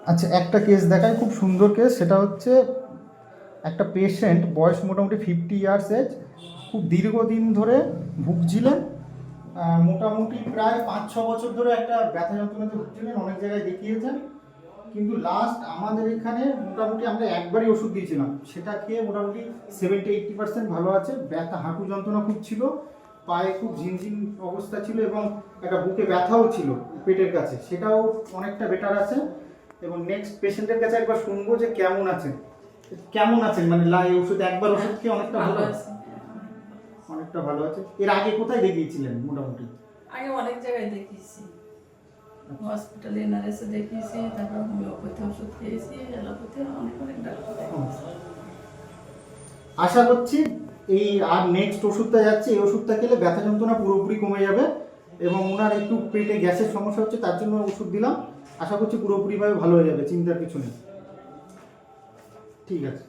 আচ্ছা, একটা কেস দেখায়, খুব সুন্দর কেস। সেটা হচ্ছে একটা পেশেন্ট, বয়স মোটামুটি 50 ইয়ার্স এজ, খুব দীর্ঘদিন ধরে ভুগছিলেন। মোটামুটি প্রায় 5-6 বছর ধরে একটা ব্যথা যন্ত্রণাতে ভুগছিলেন, অনেক জায়গায় দেখিয়েছেন। কিন্তু লাস্ট আমাদের এখানে মোটামুটি আমরা একবারই ওষুধ দিয়েছিলাম, সেটা খেয়ে মোটামুটি 70-80% ভালো আছে। ব্যথা, হাঁটু যন্ত্রণা খুব ছিল, পায়ে খুব ঝিনঝিন অবস্থা ছিল, এবং একটা বুকে ব্যথাও ছিল পেটের কাছে, সেটাও অনেকটা বেটার আছে। এবং নেক্সট পেশেন্টের কাছে একবার শুনবো যে কেমন আছেন, কেমন আছেন, মানে এই ওষুধ একবার ওষুধ খেয়ে অনেকটা ভালো আছে, অনেকটা ভালো আছে। এর আগে কোথায় দেখিয়েছিলেন মোটামুটি? আগে অনেক জায়গায় দেখিয়েছি, হসপিটালে এনআরএসে দেখিয়েছি, তারপর হোমিওপ্যাথি ওষুধ খেয়েছি, অ্যালোপ্যাথি, অনেক অনেক ডাক্তার দেখিয়েছি। আশা করছি এই আর নেক্সট ওষুধটা যাচ্ছে, এই ওষুধটা খেলে ব্যথা যন্ত্রণা পুরোপুরি কমে যাবে। এবং ওনার একটু পেটে গ্যাসের সমস্যা হচ্ছে, তার জন্য ওষুধ দিলাম। আশা করছি পুরোপুরিভাবে ভালো হয়ে যাবে, চিন্তার কিছু নেই। ঠিক আছে।